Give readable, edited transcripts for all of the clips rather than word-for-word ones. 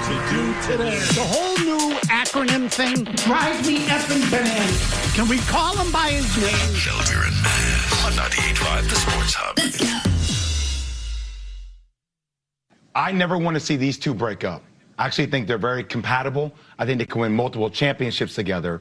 to do today. The whole new acronym thing drives me effing bananas. Can we call him by his name? Felger and Mazz on 98.5 The Sports Hub. Let's go. I never want to see these two break up. I actually think they're very compatible. I think they can win multiple championships together.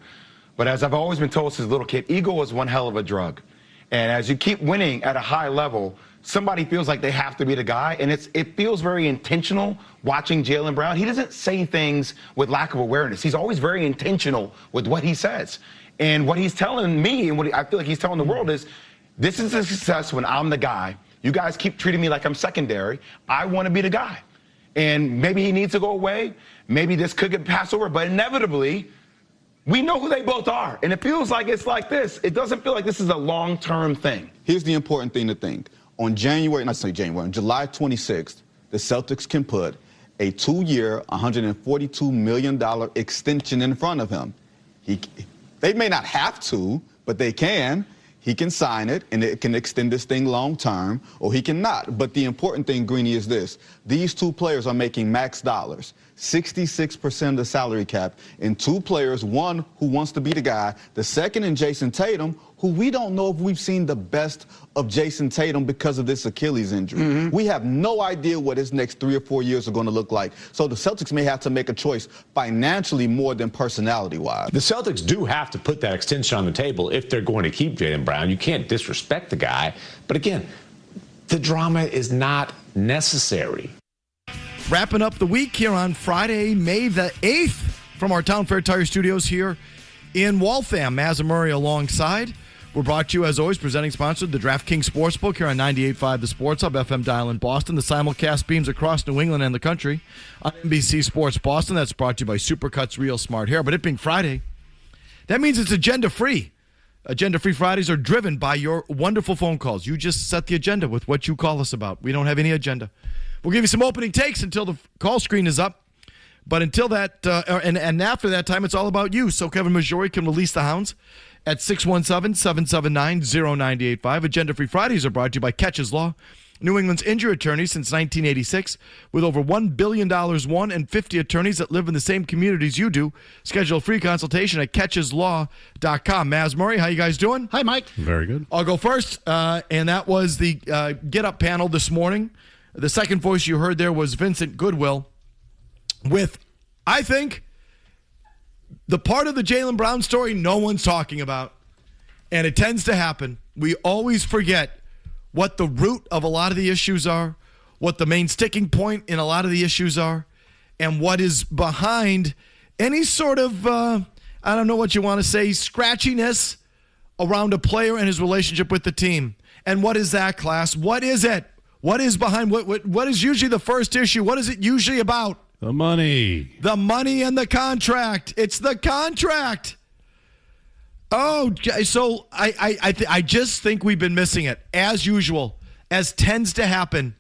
But as I've always been told since a little kid, ego is one hell of a drug. And as you keep winning at a high level, somebody feels like they have to be the guy. And it feels very intentional watching Jaylen Brown. He doesn't say things with lack of awareness. He's always very intentional with what he says. And what he's telling me and what I feel like he's telling the world is, this is a success when I'm the guy. You guys keep treating me like I'm secondary. I want to be the guy. And maybe he needs to go away. Maybe this could get passed over. But inevitably, we know who they both are. And it feels like it's like this. It doesn't feel like this is a long-term thing. Here's the important thing to think. On July 26th, the Celtics can put a 2-year, $142 million extension in front of him. They may not have to, but they can. He can sign it, and it can extend this thing long term, or he cannot. But the important thing, Greeny, is this. These two players are making max dollars, 66% of the salary cap, and two players, one who wants to be the guy, the second in Jason Tatum, who we don't know if we've seen the best of Jason Tatum because of this Achilles injury. Mm-hmm. We have no idea what his next 3 or 4 years are going to look like. So the Celtics may have to make a choice financially more than personality-wise. The Celtics do have to put that extension on the table if they're going to keep Jaylen Brown. You can't disrespect the guy. But again, the drama is not necessary. Wrapping up the week here on Friday, May the 8th, from our Town Fair Tire Studios here in Waltham. Mazz and Murray alongside. We're brought to you, as always, presenting sponsor, the DraftKings Sportsbook here on 98.5 The Sports Hub, FM dial in Boston. The simulcast beams across New England and the country on NBC Sports Boston. That's brought to you by Supercuts Real Smart Hair. But it being Friday, that means it's agenda-free. Agenda-free Fridays are driven by your wonderful phone calls. You just set the agenda with what you call us about. We don't have any agenda. We'll give you some opening takes until the call screen is up. But until that, and after that time, it's all about you. So Kevin Majori can release the hounds at 617-779-0985. Agenda-free Fridays are brought to you by Catches Law, New England's injury attorney since 1986, with over $1 billion won and 50 attorneys that live in the same communities you do. Schedule a free consultation at catcheslaw.com. Mazz Murray, how you guys doing? Hi, Mike. Very good. I'll go first, and that was the Get Up panel this morning. The second voice you heard there was Vincent Goodwill with, I think, the part of the Jaylen Brown story no one's talking about, and it tends to happen. We always forget what the root of a lot of the issues are, what the main sticking point in a lot of the issues are, and what is behind any sort of, I don't know what you want to say, scratchiness around a player and his relationship with the team. And what is that, class? What is it? What is behind, what is usually the first issue? What is it usually about? The money. The money and the contract. It's the contract. Oh, so I just think we've been missing it, as usual, as tends to happen,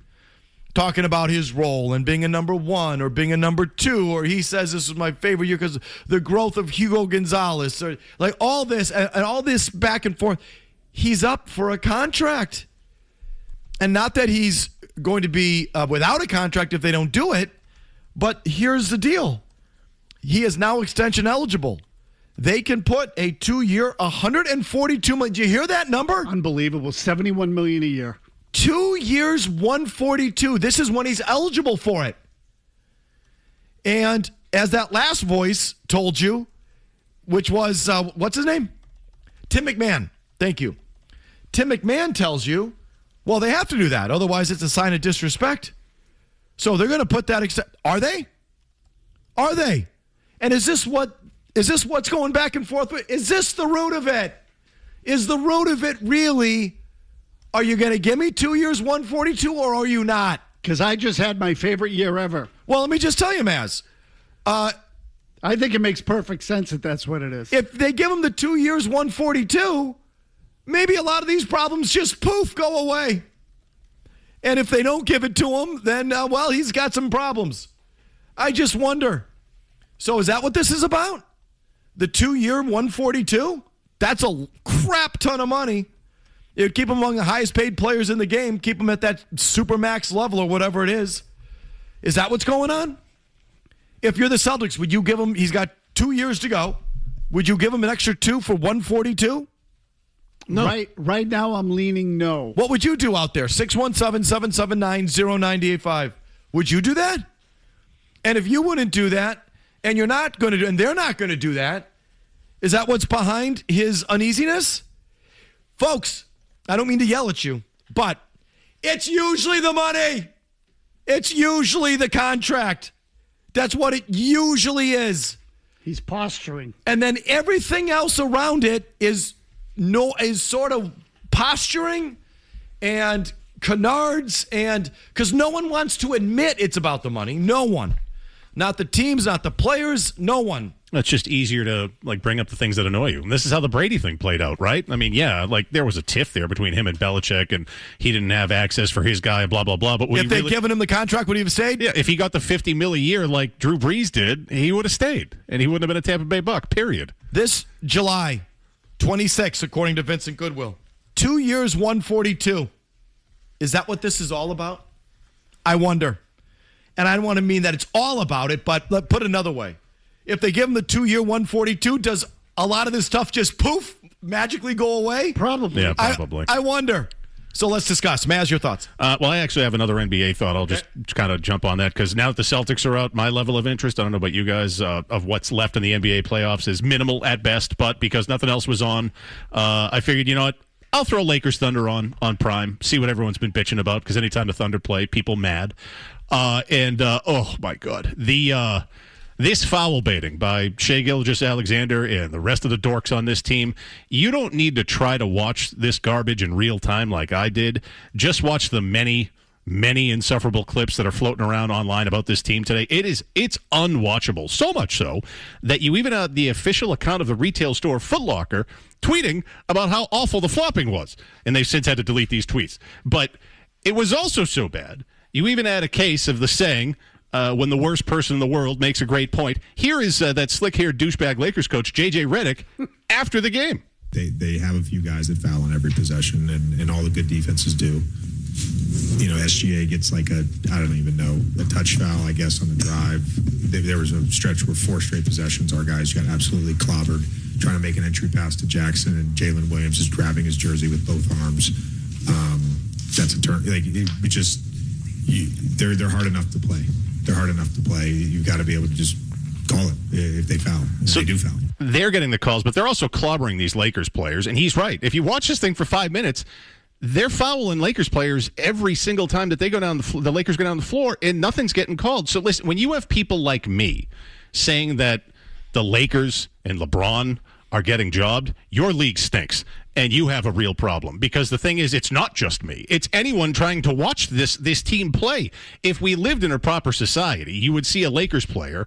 talking about his role and being a number one or being a number two, or he says this is my favorite year because the growth of Hugo Gonzalez, or like all this and all this back and forth. He's up for a contract. And not that he's going to be without a contract if they don't do it, but here's the deal. He is now extension eligible. They can put a 2-year, $142 million. Do you hear that number? Unbelievable. $71 million a year. 2 years, $142. This is when he's eligible for it. And as that last voice told you, which was, what's his name? Tim McMahon. Thank you. Tim McMahon tells you, well, they have to do that. Otherwise, it's a sign of disrespect. So they're going to put that. Are they? Are they? And is this what's going back and forth with? Is this the root of it? Is the root of it really, are you going to give me 2 years, 142, or are you not? Because I just had my favorite year ever. Well, let me just tell you, Mazz. I think it makes perfect sense that that's what it is. If they give him the 2 years, 142, maybe a lot of these problems just poof, go away. And if they don't give it to him, then, well, he's got some problems. I just wonder. So is that what this is about? The 2 year, 142? That's a crap ton of money. It would keep him among the highest paid players in the game, keep him at that supermax level or whatever it is. Is that what's going on? If you're the Celtics, would you give him, he's got 2 years to go, would you give him an extra 2 for 142? No. Right now, I'm leaning no. What would you do out there? 617-779-0985. Would you do that? And if you wouldn't do that, and you're not going to do, and they're not going to do that, is that what's behind his uneasiness? Folks, I don't mean to yell at you, but it's usually the money. It's usually the contract. That's what it usually is. He's posturing. And then everything else around it is sort of posturing and canards, and because no one wants to admit it's about the money. No one. Not the teams, not the players, no one. It's just easier to bring up the things that annoy you. And this is how the Brady thing played out, right? I mean, yeah, there was a tiff there between him and Belichick, and he didn't have access for his guy, blah, blah, blah. But if they'd given him the contract, would he have stayed? Yeah, if he got the $50 million a year like Drew Brees did, he would have stayed, and he wouldn't have been a Tampa Bay Buck, period. This July 26, according to Vincent Goodwill, 2 years, 142. Is that what this is all about? I wonder. And I don't want to mean that it's all about it, but let's put it another way. If they give him the 2 year 142, does a lot of this stuff just poof, magically go away? Probably. Yeah, probably. I wonder. So let's discuss. Maz, your thoughts? Well, I actually have another NBA thought. I'll just kind of jump on that because now that the Celtics are out, my level of interest, I don't know about you guys, of what's left in the NBA playoffs is minimal at best. But because nothing else was on, I figured, you know what? I'll throw Lakers Thunder on Prime, see what everyone's been bitching about because anytime the Thunder play, people mad. Oh, my God. This foul baiting by Shai Gilgeous-Alexander and the rest of the dorks on this team, you don't need to try to watch this garbage in real time like I did. Just watch the many insufferable clips that are floating around online about this team today. It's unwatchable. So much so that you even had the official account of the retail store Foot Locker tweeting about how awful the flopping was. And they've since had to delete these tweets. But it was also so bad, you even had a case of the saying, when the worst person in the world makes a great point. Here is that slick-haired douchebag Lakers coach, J.J. Redick, after the game. They have a few guys that foul on every possession, and all the good defenses do. You know, SGA gets I don't even know, a touch foul, I guess, on the drive. There was a stretch where 4 straight possessions, our guys got absolutely clobbered trying to make an entry pass to Jackson, and Jaylen Williams is grabbing his jersey with both arms. That's a turn. They're hard enough to play. They're hard enough to play. You've got to be able to just call it if they foul. So they do foul. They're getting the calls, but they're also clobbering these Lakers players. And he's right. If you watch this thing for 5 minutes, they're fouling Lakers players every single time that they go down the Lakers go down the floor, and nothing's getting called. So listen, when you have people like me saying that the Lakers and LeBron are getting jobbed, your league stinks. And you have a real problem because the thing is, it's not just me. It's anyone trying to watch this team play. If we lived in a proper society, you would see a Lakers player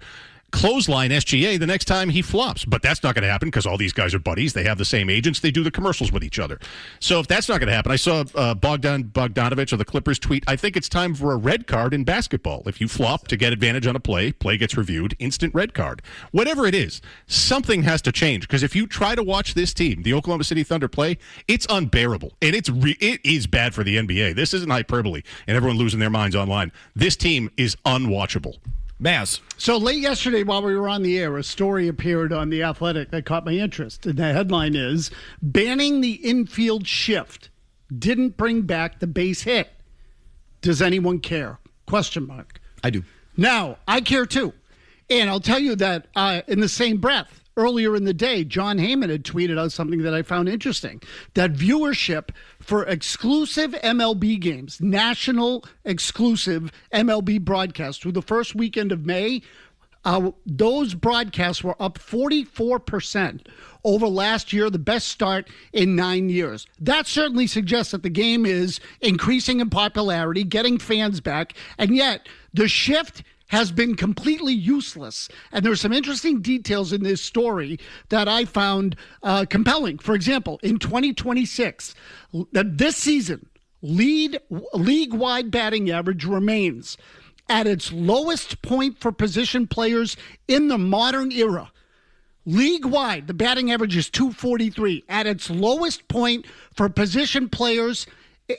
clothesline SGA the next time he flops. But that's not going to happen because all these guys are buddies. They have the same agents. They do the commercials with each other. So if that's not going to happen, I saw Bogdanovich of the Clippers tweet, I think it's time for a red card in basketball. If you flop to get advantage on a play gets reviewed, instant red card. Whatever it is, something has to change because if you try to watch this team, the Oklahoma City Thunder play, it's unbearable. And it is bad for the NBA. This isn't hyperbole and everyone losing their minds online. This team is unwatchable. Maz. So late yesterday while we were on the air, a story appeared on The Athletic that caught my interest. And the headline is, banning the infield shift didn't bring back the base hit. Does anyone care? Question mark. I do. Now, I care too. And I'll tell you that in the same breath, earlier in the day, John Heyman had tweeted out something that I found interesting, that viewership for exclusive MLB games, national exclusive MLB broadcasts through the first weekend of May, those broadcasts were up 44% over last year, the best start in 9 years. That certainly suggests that the game is increasing in popularity, getting fans back, and yet the shift has been completely useless. And there's some interesting details in this story that I found compelling. For example, in 2026, this season, league-wide batting average remains at its lowest point for position players in the modern era. League-wide, the batting average is 243. At its lowest point for position players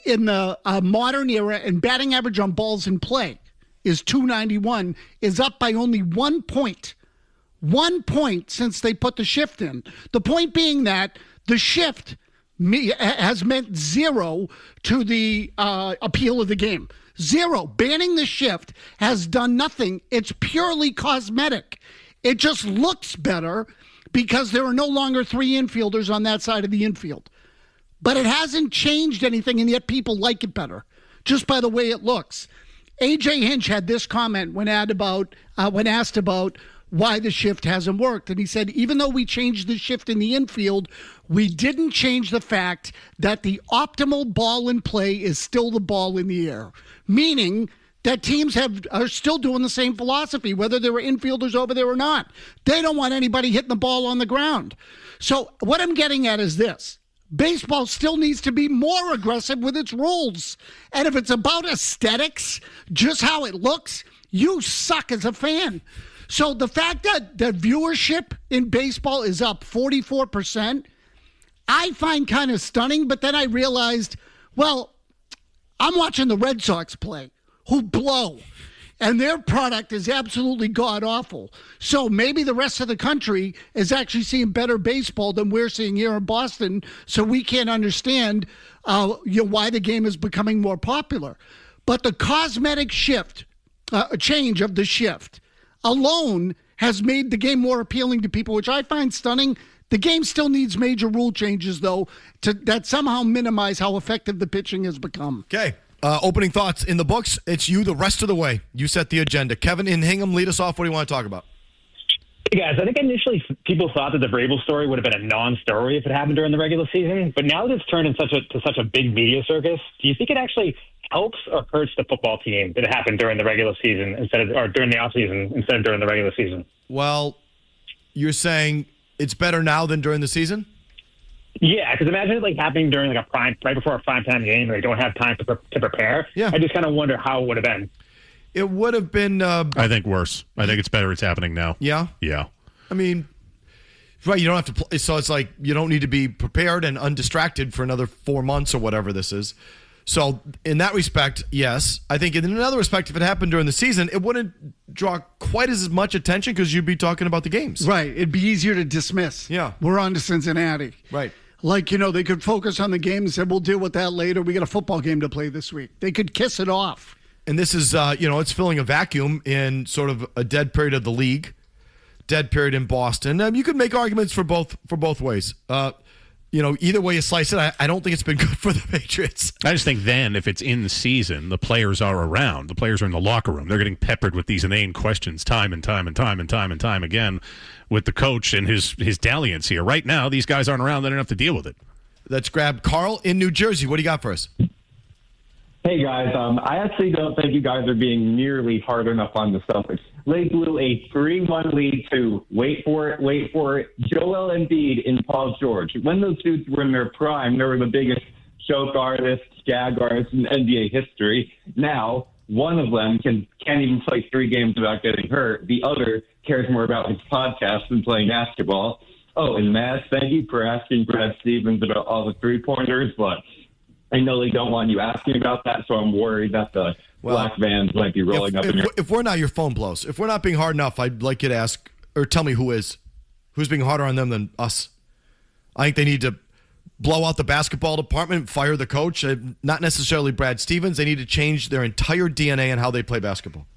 in the modern era, and batting average on balls in play is 291, is up by only 1 point. 1 point since they put the shift in. The point being that the shift has meant zero to the appeal of the game. Zero. Banning the shift has done nothing. It's purely cosmetic. It just looks better because there are no longer 3 infielders on that side of the infield. But it hasn't changed anything, and yet people like it better, just by the way it looks. A.J. Hinch had this comment when asked about why the shift hasn't worked. And he said, even though we changed the shift in the infield, we didn't change the fact that the optimal ball in play is still the ball in the air. Meaning that teams are still doing the same philosophy, whether there were infielders over there or not. They don't want anybody hitting the ball on the ground. So what I'm getting at is this. Baseball still needs to be more aggressive with its rules. And if it's about aesthetics, just how it looks, you suck as a fan. So the fact that viewership in baseball is up 44%, I find kind of stunning. But then I realized, well, I'm watching the Red Sox play, who blow, and their product is absolutely god-awful. So maybe the rest of the country is actually seeing better baseball than we're seeing here in Boston, so we can't understand why the game is becoming more popular. But the cosmetic change of the shift alone has made the game more appealing to people, which I find stunning. The game still needs major rule changes, though, that somehow minimize how effective the pitching has become. Okay. Opening thoughts in the books. It's you the rest of the way. You set the agenda. Kevin in Hingham, lead us off. What do you want to talk about? Hey, guys, I think initially people thought that the Vrabel story would have been a non-story if it happened during the regular season. But now that it's turned into such a big media circus, do you think it actually helps or hurts the football team that it happened during the regular season or during the offseason instead of during the regular season? Well, you're saying it's better now than during the season? Yeah, because imagine it happening during right before a primetime game where they don't have time to prepare. Yeah. I just kind of wonder how it would have been. It would have been... I think worse. I think it's better it's happening now. Yeah? Yeah. I mean, right, you don't have to play. So it's like you don't need to be prepared and undistracted for another 4 months or whatever this is. So in that respect, yes. I think in another respect, if it happened during the season, it wouldn't draw quite as much attention because you'd be talking about the games. Right. It'd be easier to dismiss. Yeah. We're on to Cincinnati. Right. They could focus on the game and say, we'll deal with that later. We got a football game to play this week. They could kiss it off. And this is, it's filling a vacuum in sort of a dead period of the league, dead period in Boston. You could make arguments for both ways. Either way you slice it, I don't think it's been good for the Patriots. I just think then, if it's in the season, the players are around. The players are in the locker room. They're getting peppered with these inane questions time and time again with the coach and his dalliance here. Right now, these guys aren't around. They don't have to deal with it. Let's grab Carl in New Jersey. What do you got for us? Hey, guys. I actually don't think you guys are being nearly hard enough on the Celtics. They blew a 3-1 lead to, wait for it, Joel Embiid and Paul George. When those dudes were in their prime, they were the biggest choke artists, gag artists in NBA history. Now, one of them can't even play 3 games without getting hurt. The other cares more about his podcast than playing basketball. Oh, and Mazz, thank you for asking Brad Stevens about all the three-pointers, but I know they don't want you asking about that, so I'm worried that the black vans might be rolling up in your... If we're not, your phone blows. If we're not being hard enough, I'd like you to ask, or tell me who is. Who's being harder on them than us? I think they need to blow out the basketball department, fire the coach, not necessarily Brad Stevens. They need to change their entire DNA and how they play basketball.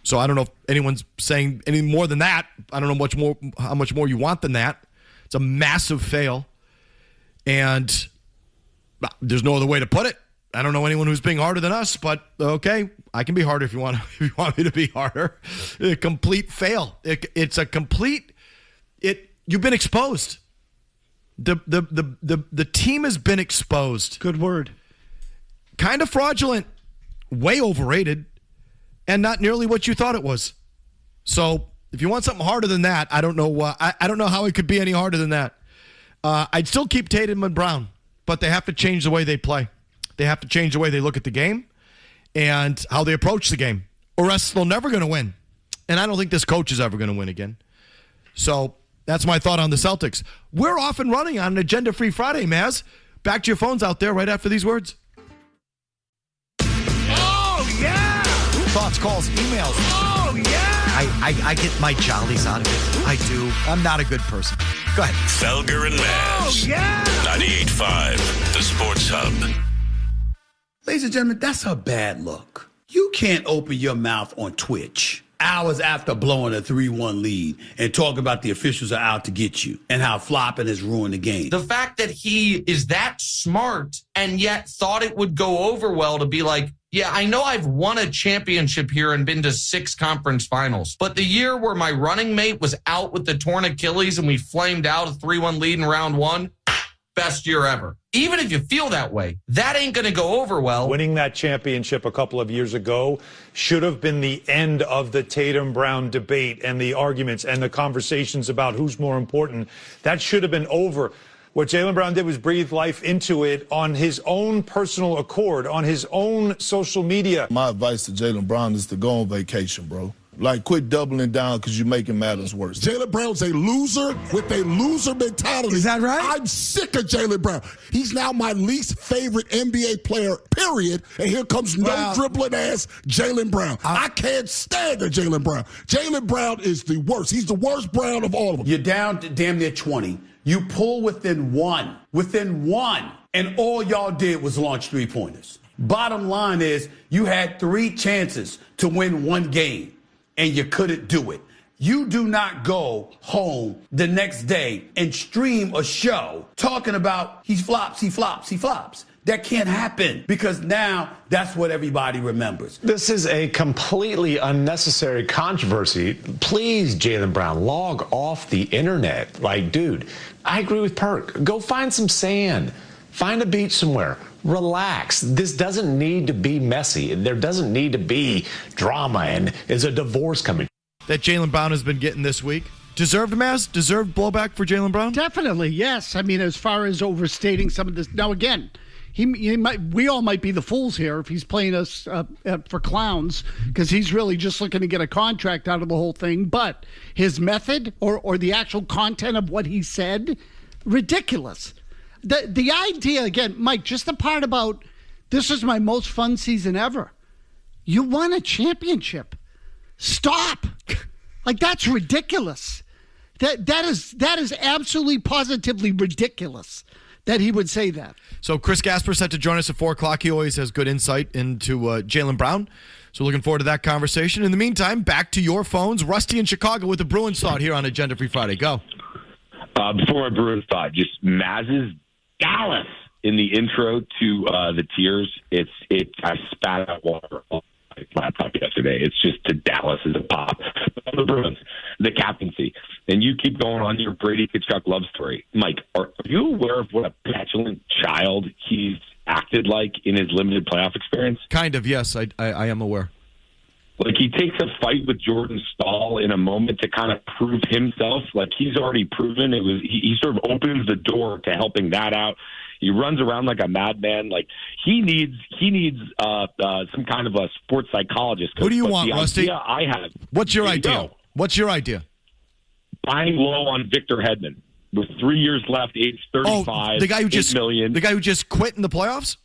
So I don't know if anyone's saying any more than that. I don't know how much more you want than that. It's a massive fail. And there's no other way to put it. I don't know anyone who's being harder than us, but okay, I can be harder if you want me to be harder. A complete fail. It's a complete. You've been exposed. The team has been exposed. Good word. Kind of fraudulent, way overrated, and not nearly what you thought it was. So if you want something harder than that, I don't know. I don't know how it could be any harder than that. I'd still keep Tatum and Brown, but they have to change the way they play. They have to change the way they look at the game and how they approach the game, or else they're never going to win. And I don't think this coach is ever going to win again. So that's my thought on the Celtics. We're off and running on an agenda-free Friday, Mazz. Back to your phones out there right after these words. Oh, yeah! thoughts, calls, emails. Oh, yeah! I get my jollies out of it. I do. I'm not a good person. Go ahead. Felger and Mazz. Oh, yeah! 98.5, the Sports Hub. Ladies and gentlemen, that's a bad look. You can't open your mouth on Twitch hours after blowing a 3-1 lead and talk about the officials are out to get you and how flopping has ruined the game. The fact that he is that smart and yet thought it would go over well to be like, yeah, I know I've won a championship here and been to 6 conference finals, but the year where my running mate was out with the torn Achilles and we flamed out a 3-1 lead in round 1, best year ever. Even if you feel that way, that ain't going to go over well. Winning that championship a couple of years ago should have been the end of the Tatum-Brown debate and the arguments and the conversations about who's more important. That should have been over. What Jaylen Brown did was breathe life into it on his own personal accord, on his own social media. My advice to Jaylen Brown is to go on vacation, bro. Like, quit doubling down because you're making matters worse. Jaylen Brown's a loser with a loser mentality. Is that right? I'm sick of Jaylen Brown. He's now my least favorite NBA player, period. And here comes no dribbling ass Jaylen Brown. I can't stand the Jaylen Brown. Jaylen Brown is the worst. He's the worst Brown of all of them. You're down to damn near 20. You pull within one, and all y'all did was launch 3-pointers. Bottom line is you had 3 chances to win 1 game. And you couldn't do it. You do not go home the next day and stream a show talking about he flops. That can't happen because now that's what everybody remembers. This is a completely unnecessary controversy. Please, Jaylen Brown, log off the internet. Like, dude, I agree with Perk. Go find some sand. Find a beach somewhere. Relax. This doesn't need to be messy. There doesn't need to be drama and is a divorce coming. That Jaylen Brown has been getting this week. Deserved, Mazz? Deserved blowback for Jaylen Brown? Definitely, yes. I mean, as far as overstating some of this. Now, again, we all might be the fools here if he's playing us for clowns because he's really just looking to get a contract out of the whole thing. But his method or the actual content of what he said, ridiculous. The idea, again, Mike, just the part about this is my most fun season ever. You won a championship. Stop. Like, that's ridiculous. That is absolutely positively ridiculous that he would say that. So Chris Gasper set to join us at 4 o'clock. He always has good insight into Jaylen Brown. So looking forward to that conversation. In the meantime, back to your phones. Rusty in Chicago with the Bruins thought here on Agenda Free Friday. Go. Before my Bruins thought, just Mazz's Dallas in the intro to the Tears. I spat out water on my laptop yesterday. It's just to Dallas as a pop. The Bruins, the captaincy, and you keep going on your Brady Tkachuk love story. Mike, are you aware of what a petulant child he's acted like in his limited playoff experience? Kind of, yes. I am aware. Like, he takes a fight with Jordan Stahl in a moment to kind of prove himself. Like, he's already proven it was. He sort of opens the door to helping that out. He runs around like a madman. Like, he needs some kind of a sports psychologist. Who do you want, the Rusty? Idea I have. What's your idea? What's your idea? Buying low on Victor Hedman with 3 years left, age 35. Oh, the guy who just $8 million. The guy who just quit in the playoffs?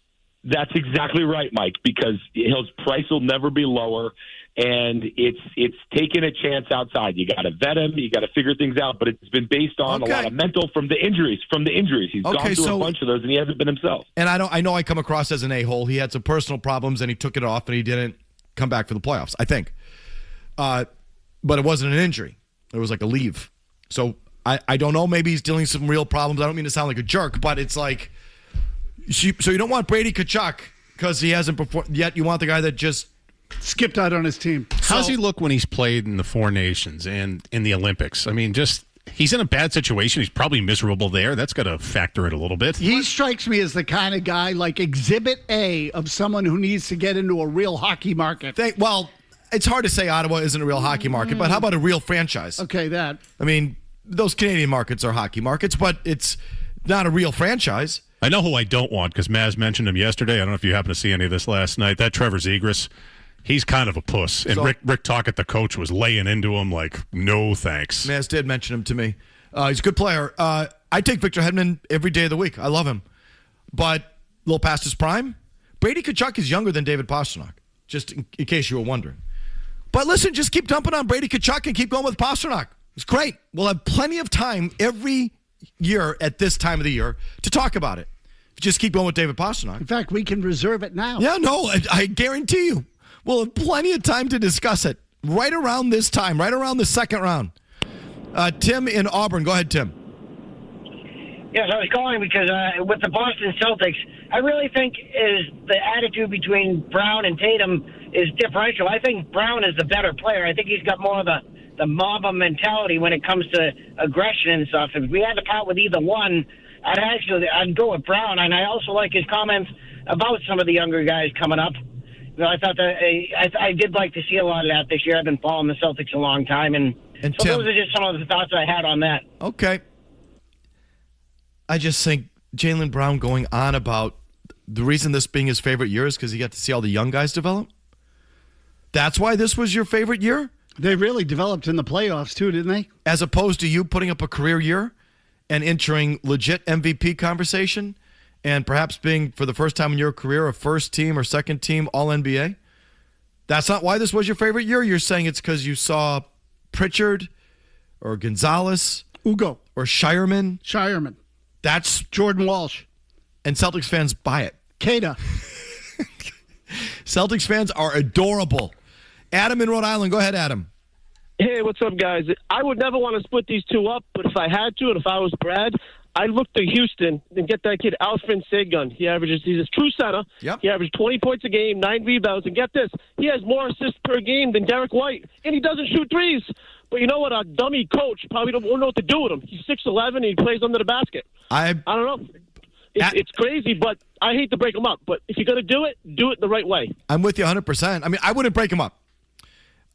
That's exactly right, Mike, because his price will never be lower, and it's taking a chance outside. You got to vet him, you got to figure things out, but it's been based on a lot of mental from the injuries. He's gone through a bunch of those, and he hasn't been himself. And I know I come across as an a-hole. He had some personal problems, and he took it off, and he didn't come back for the playoffs, I think. But it wasn't an injury. It was like a leave. So I don't know. Maybe he's dealing with some real problems. I don't mean to sound like a jerk, but it's like, so you don't want Brady Tkachuk because he hasn't performed yet. You want the guy that just skipped out on his team. How's he look when he's played in the 4 nations and in the Olympics? I mean, he's in a bad situation. He's probably miserable there. That's got to factor it a little bit. He strikes me as the kind of guy like Exhibit A of someone who needs to get into a real hockey market. Well, it's hard to say Ottawa isn't a real hockey market, but how about a real franchise? Okay, that. I mean, those Canadian markets are hockey markets, but it's not a real franchise. I know who I don't want because Mazz mentioned him yesterday. I don't know if you happened to see any of this last night. That Trevor Zegras, he's kind of a puss. And Rick Tocchet, the coach, was laying into him like, no thanks. Mazz did mention him to me. He's a good player. I take Victor Hedman every day of the week. I love him. But a little past his prime. Brady Tkachuk is younger than David Pastrnak. just in case you were wondering. But listen, just keep dumping on Brady Tkachuk and keep going with Pasternak. It's great. We'll have plenty of time every year at this time of the year to talk about it. Just keep going with David Pasternak. In fact, we can reserve it now. Yeah, no, I guarantee you. We'll have plenty of time to discuss it right around this time, right around the second round. Tim in Auburn. Go ahead, Tim. Yes, I was calling because with the Boston Celtics, I really think is the attitude between Brown and Tatum is differential. I think Brown is the better player. I think he's got more of the Mamba mentality when it comes to aggression and stuff. If we had to part with either one, I'd go with Brown. And I also like his comments about some of the younger guys coming up. You know, I thought that I did like to see a lot of that this year. I've been following the Celtics a long time, and so Tim, those are just some of the thoughts I had on that. Okay. I just think Jaylen Brown going on about the reason this being his favorite year is because he got to see all the young guys develop. That's why this was your favorite year? They really developed in the playoffs too, didn't they? As opposed to you putting up a career year and entering legit MVP conversation and perhaps being, for the first time in your career, a first team or second team All-NBA? That's not why this was your favorite year? You're saying it's because you saw Pritchard or Gonzalez? Ugo. Or Shireman? That's Jordan Walsh. And Celtics fans buy it. Kada. Celtics fans are adorable. Adam in Rhode Island. Go ahead, Adam. Hey, what's up, guys? I would never want to split these two up, but if I had to, and if I was Brad, I'd look to Houston and get that kid Alfred Sengun. He's a true center. Yep. He averaged 20 points a game, 9 rebounds, and get this, he has more assists per game than Derek White, and he doesn't shoot threes. But you know what? A dummy coach probably won't know what to do with him. He's 6'11", and he plays under the basket. I don't know. It's crazy, but I hate to break him up. But if you're going to do it the right way. I'm with you 100%. I mean, I wouldn't break him up.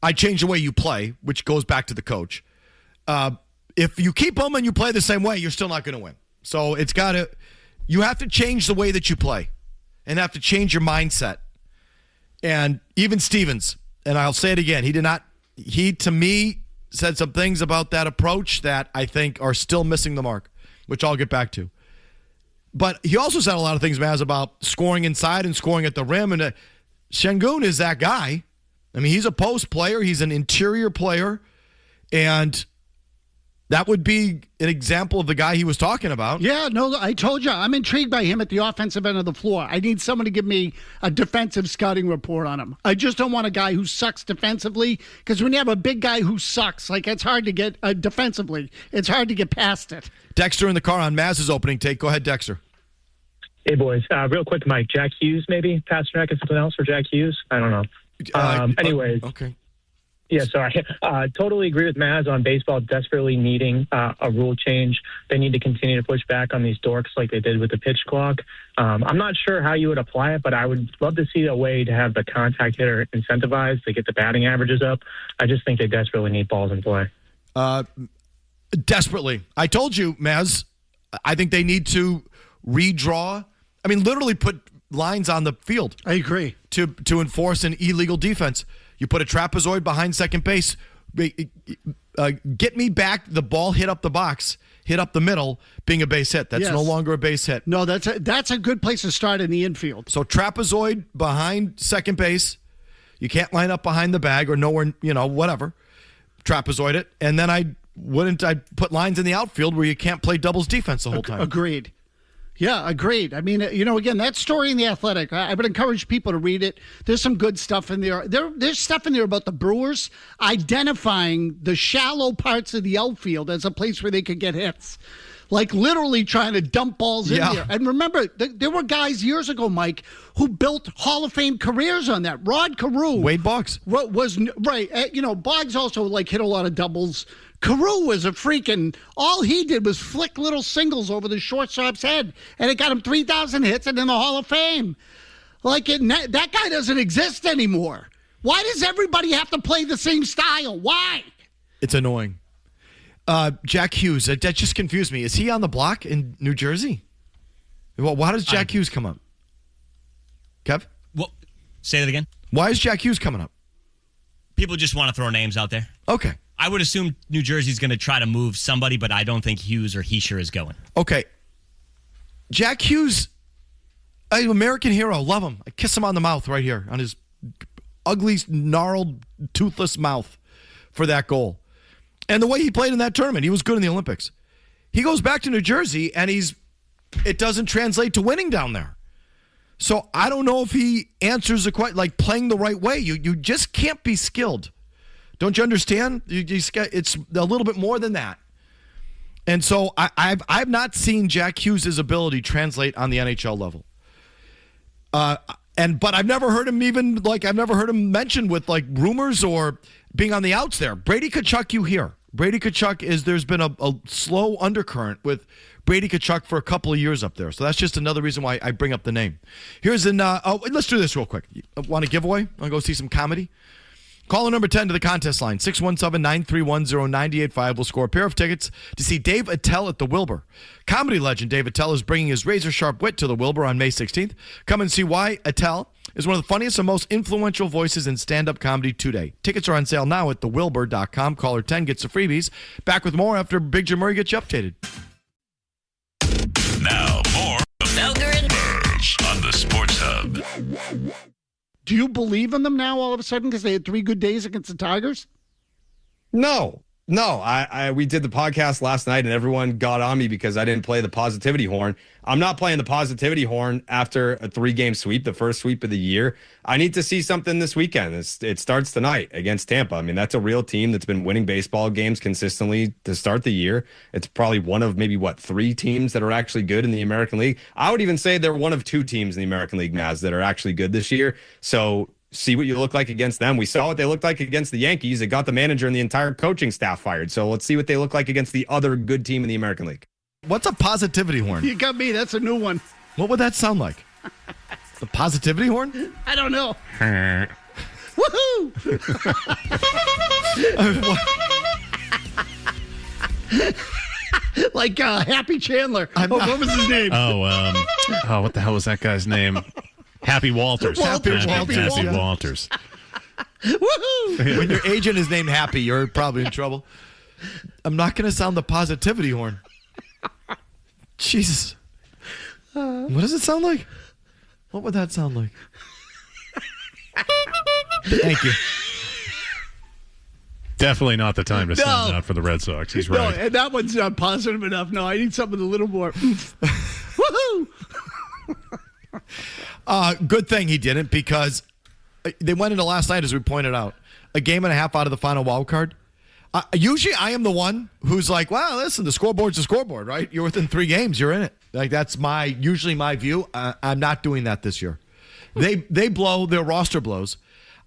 I change the way you play, which goes back to the coach. If you keep them and you play the same way, you're still not going to win. So you have to change the way that you play and have to change your mindset. And even Stevens, and I'll say it again, he to me said some things about that approach that I think are still missing the mark, which I'll get back to. But he also said a lot of things, Mazz, about scoring inside and scoring at the rim. And Sengun is that guy. I mean, he's a post player. He's an interior player. And that would be an example of the guy he was talking about. Yeah, no, I told you. I'm intrigued by him at the offensive end of the floor. I need someone to give me a defensive scouting report on him. I just don't want a guy who sucks defensively, because when you have a big guy who sucks, it's hard to get defensively. It's hard to get past it. Dexter in the car on Mazz's opening take. Go ahead, Dexter. Hey, boys. Real quick, Mike. Jack Hughes, maybe? Pasternak is something else for Jack Hughes? I don't know. Anyways. Okay. Yeah, sorry. Totally agree with Mazz on baseball desperately needing a rule change. They need to continue to push back on these dorks like they did with the pitch clock. I'm not sure how you would apply it, but I would love to see a way to have the contact hitter incentivized to get the batting averages up. I just think they desperately need balls in play. Desperately. I told you, Mazz, I think they need to redraw. I mean, literally put lines on the field. I agree. To enforce an illegal defense. You put a trapezoid behind second base. Get me back the ball hit up the box, hit up the middle, being a base hit. That's no longer a base hit. No, that's a good place to start in the infield. So trapezoid behind second base. You can't line up behind the bag or nowhere, whatever. Trapezoid it. And then I put lines in the outfield where you can't play doubles defense the whole time. Agreed. Yeah, agreed. I mean, again, that story in The Athletic, I would encourage people to read it. There's some good stuff in there. There's stuff in there about the Brewers identifying the shallow parts of the outfield as a place where they could get hits. Like literally trying to dump balls in there. And remember, there were guys years ago, Mike, who built Hall of Fame careers on that. Rod Carew. Wade Boggs. Was right. Boggs also hit a lot of doubles. Carew was a freaking, all he did was flick little singles over the shortstop's head, and it got him 3,000 hits and in the Hall of Fame. That guy doesn't exist anymore. Why does everybody have to play the same style? Why? It's annoying. Jack Hughes, that just confused me. Is he on the block in New Jersey? Well, why does Jack Hughes come up? Kev? Well, say that again. Why is Jack Hughes coming up? People just want to throw names out there. Okay. I would assume New Jersey's going to try to move somebody, but I don't think Hughes or Heischer is going. Okay. Jack Hughes, American hero. Love him. I kiss him on the mouth right here on his ugly, gnarled, toothless mouth for that goal. And the way he played in that tournament, he was good in the Olympics. He goes back to New Jersey, and it doesn't translate to winning down there. So I don't know if he answers the question, like playing the right way. You just can't be skilled. Don't you understand? It's a little bit more than that. And so I've not seen Jack Hughes' ability translate on the NHL level. But I've never heard him mentioned with like rumors or being on the outs there. Brady Tkachuk, you hear. Brady Tkachuk there's been a slow undercurrent with Brady Tkachuk for a couple of years up there. So that's just another reason why I bring up the name. Here's let's do this real quick. Want a giveaway? Want to go see some comedy? Caller number 10 to the contest line, 617-931-0985. Will score a pair of tickets to see Dave Attell at the Wilbur. Comedy legend Dave Attell is bringing his razor-sharp wit to the Wilbur on May 16th. Come and see why Attell is one of the funniest and most influential voices in stand-up comedy today. Tickets are on sale now at thewilbur.com. Caller 10 gets the freebies. Back with more after Big Jim Murray gets you updated. Now, more of Felger and Mazz on the Sports Hub. Do you believe in them now all of a sudden because they had 3 good days against the Tigers? No. We did the podcast last night and everyone got on me because I didn't play the positivity horn. I'm not playing the positivity horn after a 3-game sweep, the first sweep of the year. I need to see something this weekend. It starts tonight against Tampa. I mean, that's a real team that's been winning baseball games consistently to start the year. It's probably one of maybe 3 teams that are actually good in the American League. I would even say they're one of 2 teams in the American League, Mazz, that are actually good this year. So see what you look like against them. We saw what they looked like against the Yankees. It got the manager and the entire coaching staff fired. So let's see what they look like against the other good team in the American League. What's a positivity horn? You got me. That's a new one. What would that sound like? The positivity horn? I don't know. Woohoo! Like Happy Chandler. What was his name? What the hell was that guy's name? Happy Walters. Happy Walters. Woohoo! When your agent is named Happy, you're probably in trouble. I'm not going to sound the positivity horn. Jesus. What does it sound like? What would that sound like? Thank you. Definitely not the time to sound out for the Red Sox. He's right. No, and that one's not positive enough. No, I need something a little more. Woohoo! Good thing he didn't, because they went into last night, as we pointed out, a game and a half out of the final wild card. Usually I am the one who's like, well, listen, the scoreboard's a scoreboard, right? You're within 3 games, you're in it. Like, that's usually my view. I'm not doing that this year. They blow, their roster blows.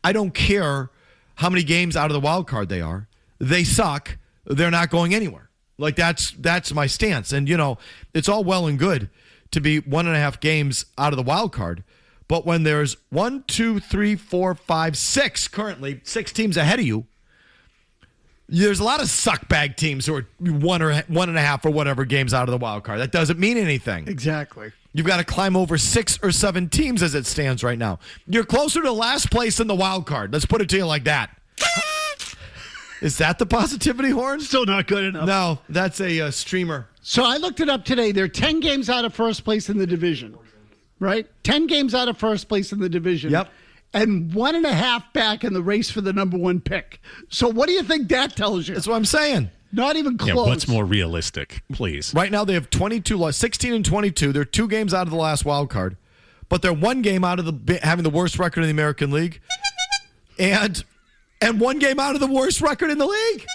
I don't care how many games out of the wild card they are. They suck. They're not going anywhere. Like, that's my stance. And, it's all well and good to be 1.5 games out of the wild card. But when there's 1, 2, 3, 4, 5, 6, currently 6 teams ahead of you, there's a lot of suckbag teams who are 1.5 or whatever games out of the wild card. That doesn't mean anything. Exactly. You've got to climb over 6 or 7 teams as it stands right now. You're closer to last place in the wild card. Let's put it to you like that. Is that the positivity horn? Still not good enough. No, that's a streamer. So I looked it up today. They're 10 games out of first place in the division, right? 10 games out of first place in the division. Yep. And 1.5 back in the race for the number 1 pick. So what do you think that tells you? That's what I'm saying. Not even close. Yeah, what's more realistic, please? Right now they have 16 and 22. They're 2 games out of the last wild card, but they're 1 game out of having the worst record in the American League, and 1 game out of the worst record in the league.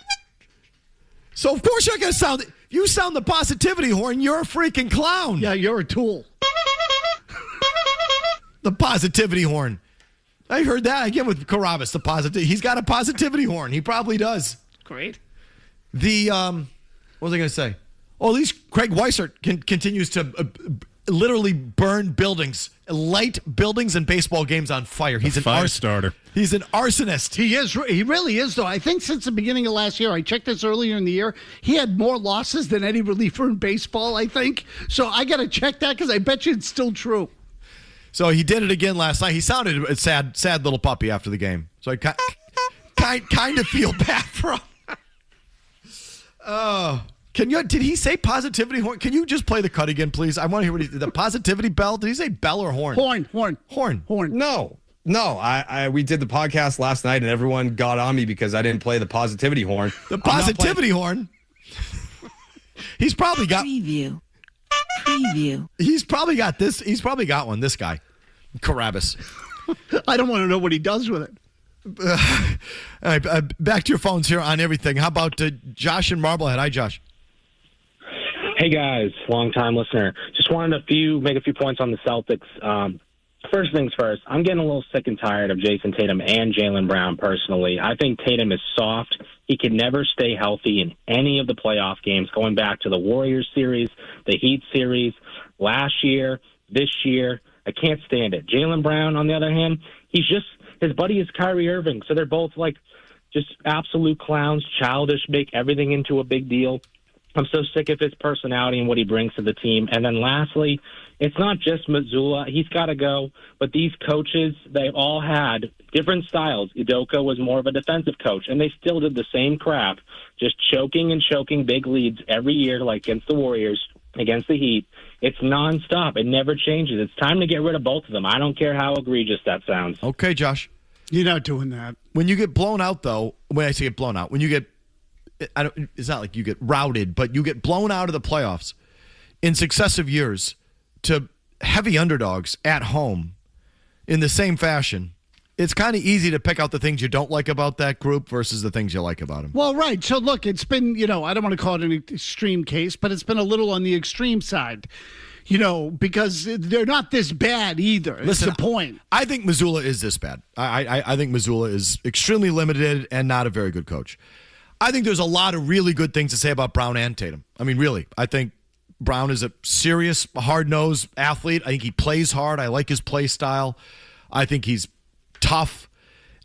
So of course you're going to sound. You sound the positivity horn. You're a freaking clown. Yeah, you're a tool. The positivity horn. I heard that again with Carabas. The positive. He's got a positivity horn. He probably does. Great. What was I going to say? Oh, at least Craig Weissert continues to literally burn buildings, light buildings and baseball games on fire. He's an fire starter. He's an arsonist. He is. He really is, though. I think since the beginning of last year, I checked this earlier in the year, he had more losses than any reliever in baseball, I think. So I got to check that because I bet you it's still true. So he did it again last night. He sounded a sad little puppy after the game. So I kind of feel bad for him. Did he say positivity horn? Can you just play the cut again, please? I want to hear the positivity bell. Did he say bell or horn? Horn. Horn. Horn. No. No, we did the podcast last night and everyone got on me because I didn't play the positivity horn. The positivity horn? He's probably got preview. He's probably got this. He's probably got one. This guy, Carabas. I don't want to know what he does with it. All right, back to your phones here on everything. How about Josh and Marblehead? Hi, Josh. Hey guys, long time listener. Just wanted to make a few points on the Celtics. First things first, I'm getting a little sick and tired of Jason Tatum and Jaylen Brown personally. I think Tatum is soft. He can never stay healthy in any of the playoff games, going back to the Warriors series, the Heat series, last year, this year. I can't stand it. Jaylen Brown, on the other hand, his buddy is Kyrie Irving, so they're both like just absolute clowns, childish, make everything into a big deal. I'm so sick of his personality and what he brings to the team. And then lastly, it's not just Mazzulla. He's got to go. But these coaches, they all had different styles. Udoka was more of a defensive coach, and they still did the same crap, just choking and choking big leads every year, like against the Warriors, against the Heat. It's nonstop. It never changes. It's time to get rid of both of them. I don't care how egregious that sounds. Okay, Josh. You're not doing that. When you get blown out, though, when I say get blown out, when you get it's not like you get routed, but you get blown out of the playoffs in successive years to heavy underdogs at home in the same fashion. It's kind of easy to pick out the things you don't like about that group versus the things you like about them. Well, right. So, look, it's been, I don't want to call it an extreme case, but it's been a little on the extreme side, because they're not this bad either. Listen, it's the point. I think Mazzulla is this bad. I think Mazzulla is extremely limited and not a very good coach. I think there's a lot of really good things to say about Brown and Tatum. I mean, really. I think Brown is a serious, hard-nosed athlete. I think he plays hard. I like his play style. I think he's tough.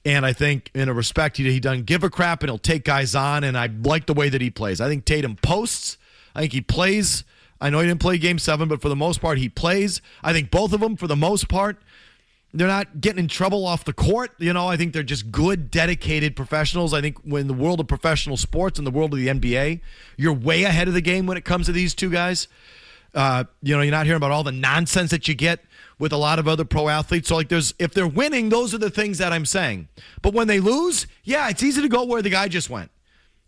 And I think, in a respect, he doesn't give a crap, and he'll take guys on, and I like the way that he plays. I think Tatum posts. I think he plays. I know he didn't play Game 7, but for the most part, he plays. I think both of them, for the most part, they're not getting in trouble off the court. I think they're just good, dedicated professionals. I think when the world of professional sports and the world of the NBA, you're way ahead of the game when it comes to these two guys. You're not hearing about all the nonsense that you get with a lot of other pro athletes. So, if they're winning, those are the things that I'm saying. But when they lose, yeah, it's easy to go where the guy just went.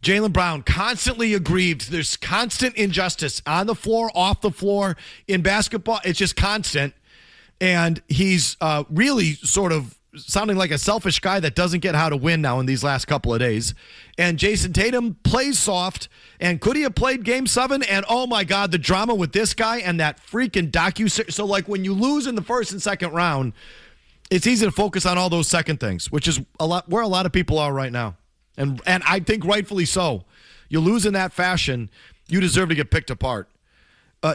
Jaylen Brown, constantly aggrieved. There's constant injustice on the floor, off the floor, in basketball. It's just constant. And he's really sort of sounding like a selfish guy that doesn't get how to win now in these last couple of days. And Jason Tatum plays soft. And could he have played Game 7? And, oh, my God, the drama with this guy and that freaking docu-series. So, when you lose in the first and second round, it's easy to focus on all those second things, which is where a lot of people are right now. And I think rightfully so. You lose in that fashion, you deserve to get picked apart.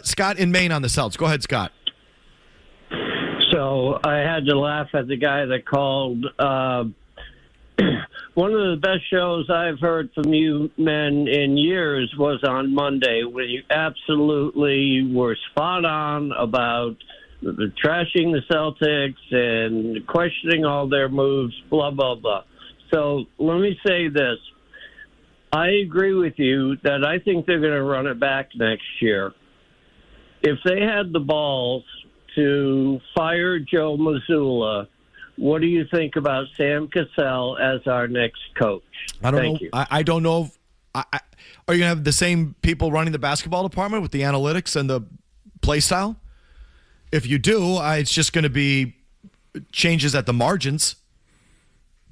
Scott in Maine on the Celtics. Go ahead, Scott. So I had to laugh at the guy that called. One of the best shows I've heard from you men in years was on Monday, when you absolutely were spot on about trashing the Celtics and questioning all their moves, blah, blah, blah. So let me say this. I agree with you that I think they're going to run it back next year. If they had the balls to fire Joe Mazzulla, what do you think about Sam Cassell as our next coach? I don't Thank know. you. I don't know. Are you going to have the same people running the basketball department with the analytics and the play style? If you do, it's just going to be changes at the margins.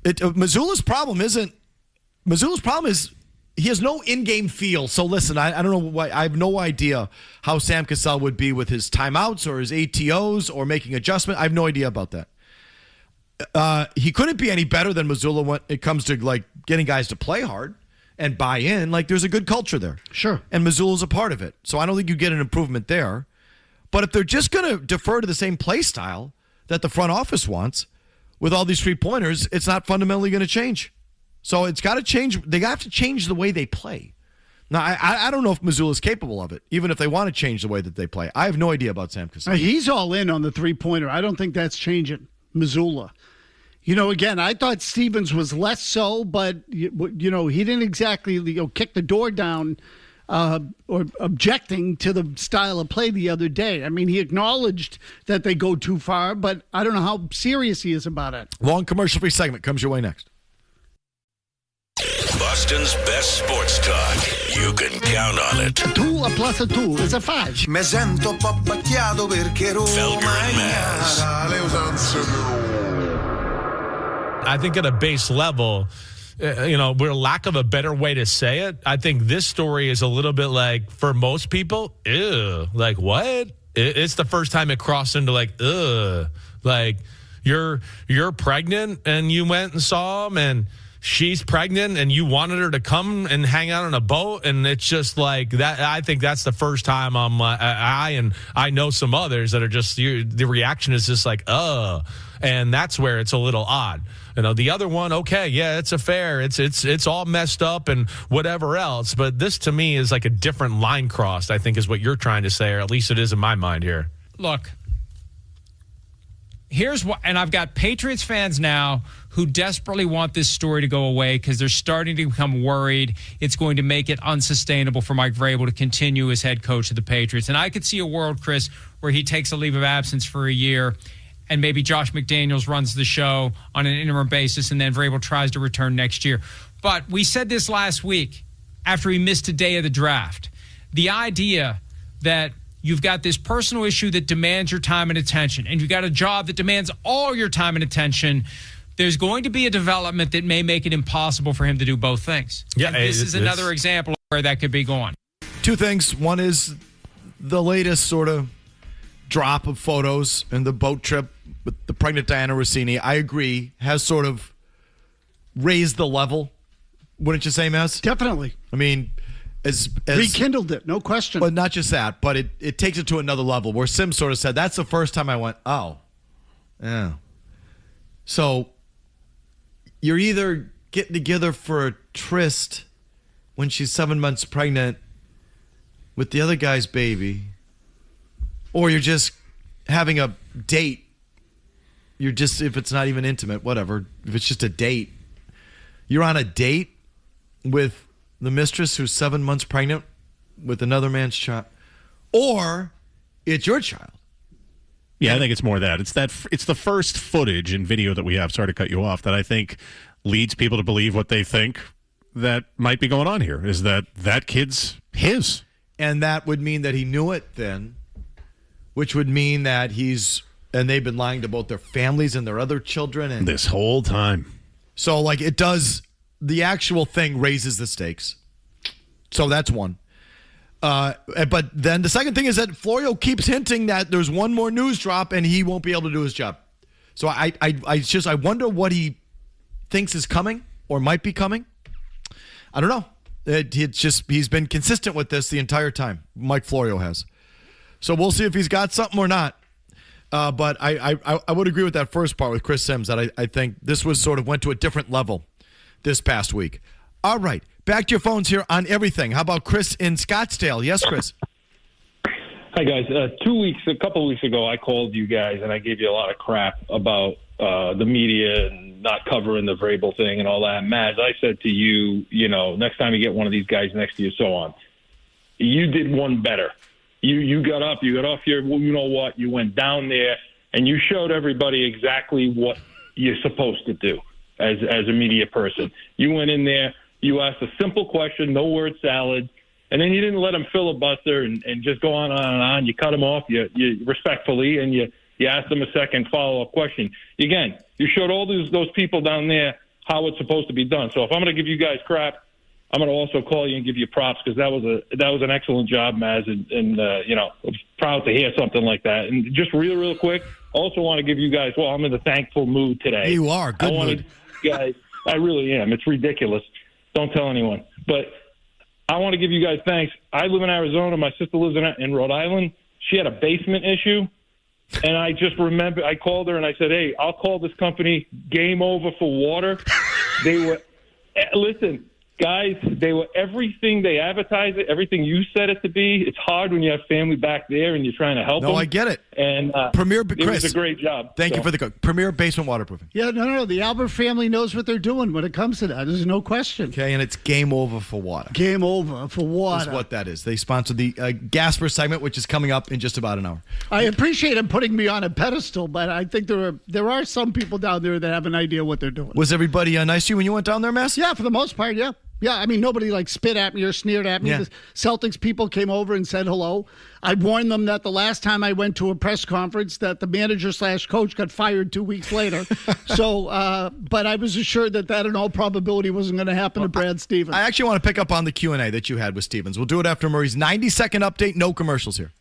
Mazzulla's problem is he has no in-game feel. So listen, I don't know why. I have no idea how Sam Cassell would be with his timeouts or his ATOs or making adjustment. I have no idea about that. He couldn't be any better than Mazzulla when it comes to getting guys to play hard and buy in. There's a good culture there. Sure. And Mazzulla's a part of it. So I don't think you get an improvement there. But if they're just going to defer to the same play style that the front office wants with all these 3-pointers, it's not fundamentally going to change. So it's got to change. They have to change the way they play. Now, I don't know if Mazzulla's capable of it, even if they want to change the way that they play. I have no idea about Sam Cassell. He's all in on the 3-pointer. I don't think that's changing Mazzulla. Again, I thought Stevens was less so, but, he didn't exactly kick the door down or objecting to the style of play the other day. I mean, he acknowledged that they go too far, but I don't know how serious he is about it. Long commercial-free segment comes your way next. Boston's best sports talk. You can count on it. 2 plus 2 is a 5. Me sento un po' pacchiato perché Felger and Mazz. I think at a base level, we're lack of a better way to say it. I think this story is a little bit like, for most people, ew, like what? It's the first time it crossed into like, ugh, like you're pregnant and you went and saw him and she's pregnant and you wanted her to come and hang out on a boat, and it's just like that. I think that's the first time I know some others that are just, the reaction is just like, and that's where it's a little odd. The other one, okay, yeah, it's a fair. It's all messed up and whatever else. But this to me is like a different line crossed, I think is what you're trying to say, or at least it is in my mind here. Look, here's what, and I've got Patriots fans now who desperately want this story to go away because they're starting to become worried it's going to make it unsustainable for Mike Vrabel to continue as head coach of the Patriots. And I could see a world, Chris, where he takes a leave of absence for a year and maybe Josh McDaniels runs the show on an interim basis and then Vrabel tries to return next year. But we said this last week after he missed a day of the draft. The idea that you've got this personal issue that demands your time and attention, and you've got a job that demands all your time and attention, there's going to be a development that may make it impossible for him to do both things. Yeah, and this is another example of where that could be going. Two things. One is the latest sort of drop of photos and the boat trip with the pregnant Dianna Russini, I agree, has sort of raised the level. Wouldn't you say, Mazz? Definitely. I mean, as rekindled it, no question. But not just that, but it takes it to another level where Sim sort of said, that's the first time I went, oh, yeah. So you're either getting together for a tryst when she's 7 months pregnant with the other guy's baby, or you're just having a date. You're just, if it's not even intimate, whatever, if it's just a date, you're on a date with the mistress who's 7 months pregnant with another man's child, or it's your child. Yeah, I think it's more that. It's the first footage and video that we have, sorry to cut you off, that I think leads people to believe what they think that might be going on here, is that kid's his. And that would mean that he knew it then, which would mean that and they've been lying to both their families and their other children. And this whole time. So, like, it does, the actual thing raises the stakes. So that's one. But then the second thing is that Florio keeps hinting that there's one more news drop and he won't be able to do his job. So I wonder what he thinks is coming or might be coming. I don't know. He's been consistent with this the entire time. Mike Florio has. So we'll see if he's got something or not. But I would agree with that first part with Chris Sims, that I think this was sort of went to a different level this past week. All right. Back to your phones here on everything. How about Chris in Scottsdale? Yes, Chris. Hi, guys. A couple of weeks ago, I called you guys and I gave you a lot of crap about the media and not covering the Vrabel thing and all that. Mazz, I said to you, next time you get one of these guys next to you, so on. You did one better. You got up, you got off your, you went down there and you showed everybody exactly what you're supposed to do as a media person. You went in there, you asked a simple question, no word salad, and then you didn't let him filibuster and just go on and on. You cut him off, you respectfully, and you asked him a second follow-up question. Again, you showed all those people down there how it's supposed to be done. So if I'm going to give you guys crap, I'm going to also call you and give you props, because that was an excellent job, Mazz, and I'm proud to hear something like that. And just real quick, also want to give you guys, I'm in the thankful mood today. You are. Good mood. Guys, I really am. It's ridiculous. Don't tell anyone. But I want to give you guys thanks. I live in Arizona. My sister lives in Rhode Island. She had a basement issue. And I just remember I called her and I said, hey, I'll call this company Game Over for Water. They were, listen, Guys, they were everything they advertised it, everything you said it to be. It's hard when you have family back there and you're trying to help them. No, I get it. And Premier Chris, Chris, it was a great job. Thank you for the Premier Basement Waterproofing. Yeah, no. The Albert family knows what they're doing when it comes to that. There's no question. Okay, and it's game over for water. Game over for water. That's what that is. They sponsored the Gasper segment, which is coming up in just about an hour. I appreciate him putting me on a pedestal, but I think there are some people down there that have an idea what they're doing. Was everybody nice to you when you went down there, Mass? Yeah, for the most part, yeah. Yeah, I mean, nobody spit at me or sneered at me. Yeah. The Celtics people came over and said hello. I warned them that the last time I went to a press conference that the manager/coach got fired 2 weeks later. So, but I was assured that in all probability wasn't going to happen to Brad Stevens. I actually want to pick up on the Q&A that you had with Stevens. We'll do it after Murray's 90-second update. No commercials here.